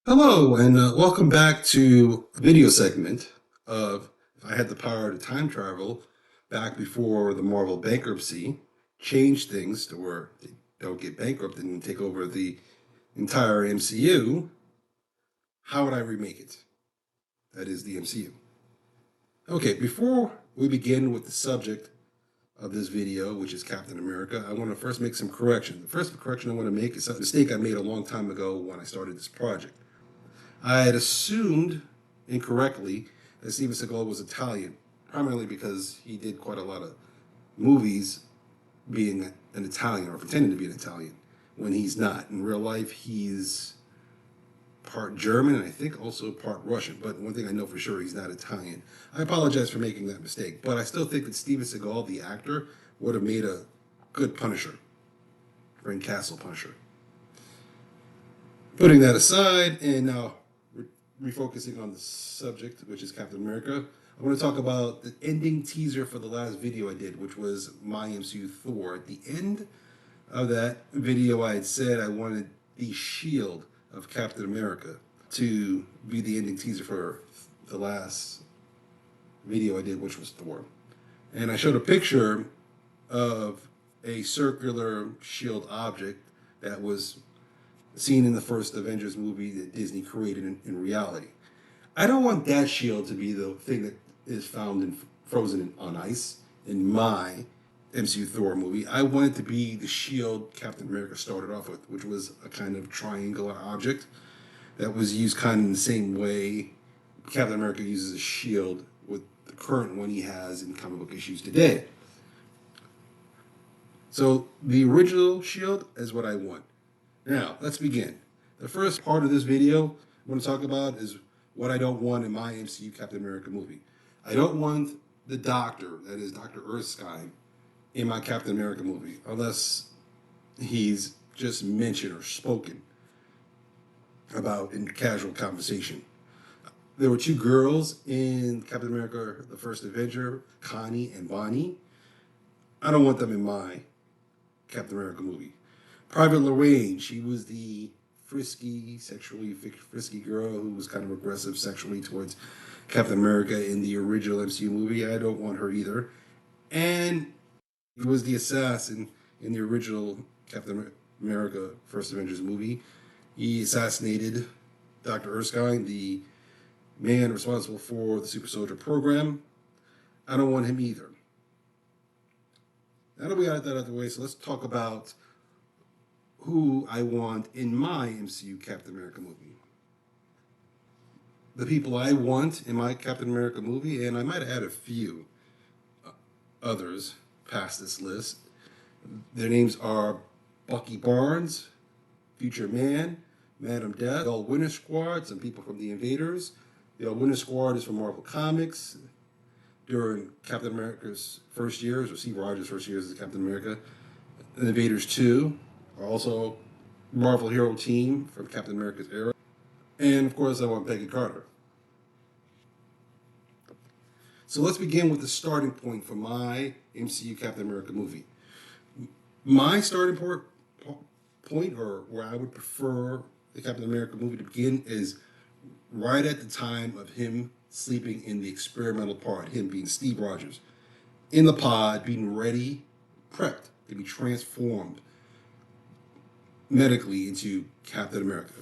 Hello, and welcome back to a video segment of if I had the power to time travel back before the Marvel bankruptcy, change things to where they don't get bankrupt and take over the entire MCU, how would I remake it? That is the MCU. Okay, before we begin with the subject of this video, which is Captain America, I want to first make some correction. The first correction I want to make is a mistake I made a long time ago when I started this project. I had assumed incorrectly that Steven Seagal was Italian, primarily because he did quite a lot of movies being an Italian or pretending to be an Italian when he's not. In real life, he's part German and I think also part Russian. But one thing I know for sure, he's not Italian. I apologize for making that mistake, but I still think that Steven Seagal, the actor, would have made a good Punisher, Frank Castle Punisher. Putting that aside, and now refocusing on the subject, which is Captain America, I want to talk about the ending teaser for the last video I did, which was my MCU Thor. At the end of that video, I had said I wanted the shield of Captain America to be the ending teaser for the last video I did, which was Thor. And I showed a picture of a circular shield object that was seen in the first Avengers movie that Disney created in reality. I don't want that shield to be the thing that is found and frozen on ice in my MCU Thor movie. I want it to be the shield Captain America started off with, which was a kind of triangular object that was used kind of in the same way Captain America uses a shield with the current one he has in comic book issues today. So the original shield is what I want. Now, let's begin. The first part of this video I want to talk about is what I don't want in my MCU Captain America movie. I don't want the Doctor, that is Dr. Erskine, in my Captain America movie, unless he's just mentioned or spoken about in casual conversation. There were two girls in Captain America, the First Avenger, Connie and Bonnie. I don't want them in my Captain America movie. Private Lorraine, she was the sexually frisky girl who was kind of aggressive sexually towards Captain America in the original MCU movie. I don't want her either. And he was the assassin in the original Captain America First Avengers movie. He assassinated Dr. Erskine, the man responsible for the Super Soldier program. I don't want him either. Now that we got that out of the way, so let's talk about who I want in my MCU Captain America movie. The people I want in my Captain America movie, and I might add a few others past this list. Their names are Bucky Barnes, Future Man, Madam Death, the All Winter Squad, some people from the Invaders. The All Winter Squad is from Marvel Comics. During Captain America's first years, or Steve Rogers' first years as Captain America, the Invaders 2 are also Marvel hero team from Captain America's era. And of course, I want Peggy Carter. So let's begin with the starting point for my MCU Captain America movie. My starting point, or where I would prefer the Captain America movie to begin, is right at the time of him sleeping in the experimental part, him being Steve Rogers, in the pod, being ready, prepped to be transformed medically into Captain America.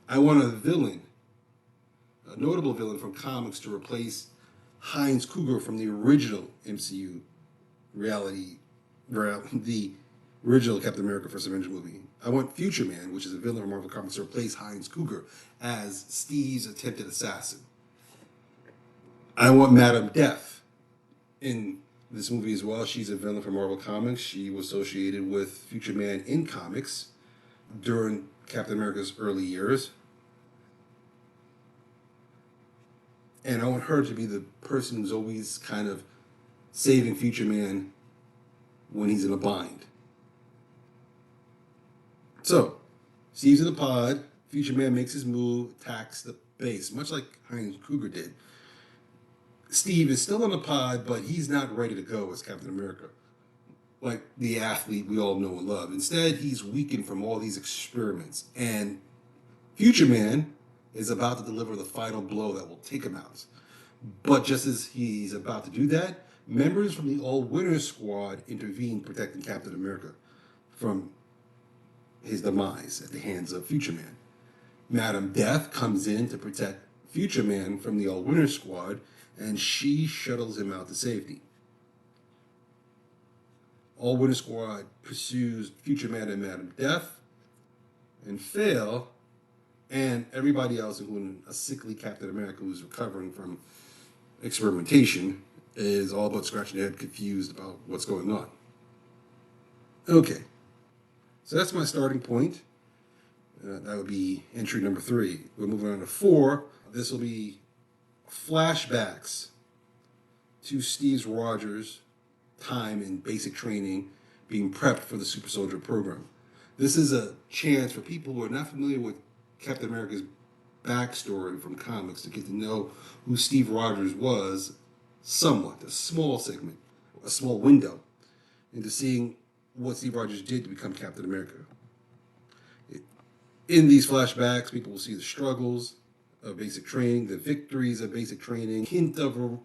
I want a villain, a notable villain from comics, to replace Heinz Cougar from the original MCU the original Captain America First Avenger movie. I want Future Man, which is a villain from Marvel Comics, to replace Heinz Cougar as Steve's attempted assassin. I want Madam Death in this movie as well. She's a villain from Marvel Comics. She was associated with Future Man in comics during Captain America's early years. And I want her to be the person who's always kind of saving Future Man when he's in a bind. So, Steve's in the pod. Future Man makes his move, attacks the base, much like Heinz Cougar did. Steve is still in the pod, but he's not ready to go as Captain America, like the athlete we all know and love. Instead, he's weakened from all these experiments. And Future Man is about to deliver the final blow that will take him out. But just as he's about to do that, members from the All-Winner Squad intervene, protecting Captain America from his demise at the hands of Future Man. Madam Death comes in to protect Future Man from the All-Winner Squad, and she shuttles him out to safety. All-Winner Squad pursues Future Man and Madam Death and fail, and everybody else, including a sickly Captain America who's recovering from experimentation, is all but scratching their head, confused about what's going on. Okay, so that's my starting point. That would be entry number 3. We're moving on to 4. This will be flashbacks to Steve Rogers' time in basic training, being prepped for the Super Soldier program. This is a chance for people who are not familiar with Captain America's backstory from comics to get to know who Steve Rogers was somewhat, a small segment, a small window into seeing what Steve Rogers did to become Captain America. In these flashbacks, people will see the struggles of basic training, the victories of basic training, hint of a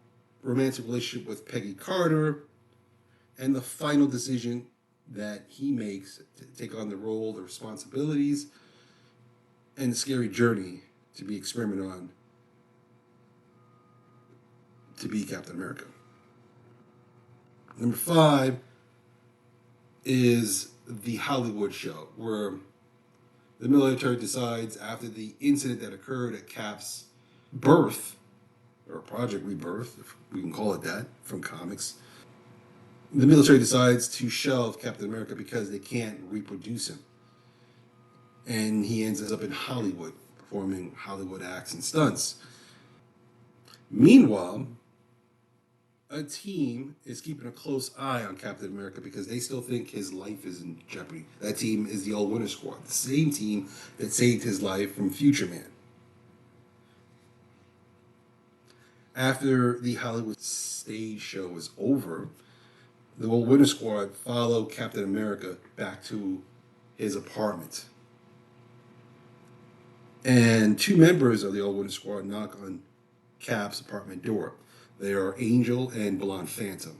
romantic relationship with Peggy Carter, and the final decision that he makes to take on the role, the responsibilities, and the scary journey to be experimented on to be Captain America. Number 5 is the Hollywood show, where the military decides, after the incident that occurred at Cap's birth, or Project Rebirth, if we can call it that, from comics, the military decides to shelve Captain America because they can't reproduce him. And he ends up in Hollywood, performing Hollywood acts and stunts. Meanwhile, a team is keeping a close eye on Captain America because they still think his life is in jeopardy. That team is the All-Winner Squad, the same team that saved his life from Future Man. After the Hollywood stage show is over, the All-Winner Squad follow Captain America back to his apartment. And 2 members of the All-Winner Squad knock on Cap's apartment door. They are Angel and Blonde Phantom.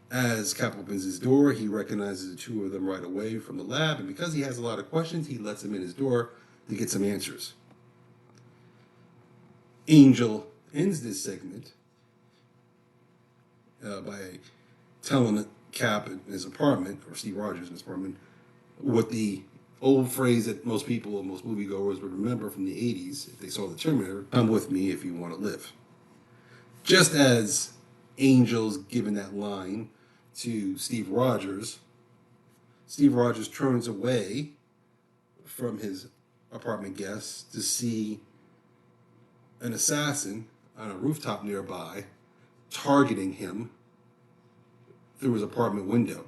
As Cap opens his door, he recognizes the 2 of them right away from the lab, and because he has a lot of questions, he lets them in his door to get some answers. Angel ends this segment by telling Cap in his apartment, or Steve Rogers in his apartment, what the old phrase that most people, most moviegoers would remember from the 80s if they saw the Terminator: "Come with me if you want to live." Just as Angel's given that line to Steve Rogers turns away from his apartment guests to see an assassin on a rooftop nearby targeting him through his apartment window.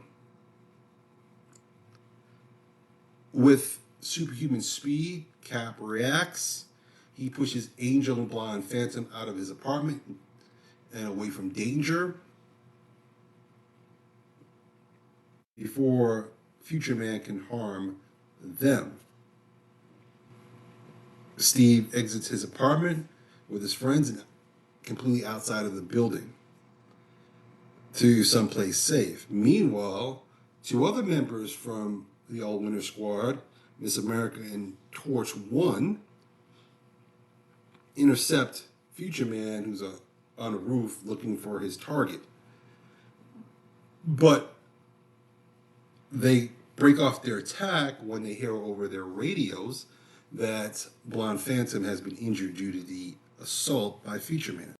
With superhuman speed, Cap reacts. He pushes Angel and Blonde Phantom out of his apartment and away from danger before Future Man can harm them. Steve exits his apartment with his friends and completely outside of the building to someplace safe. Meanwhile, 2 other members from the All-Winner Squad, Miss America and Torch 1, intercept Future Man, who's on a roof looking for his target. But they break off their attack when they hear over their radios that Blonde Phantom has been injured due to the assault by Future Man.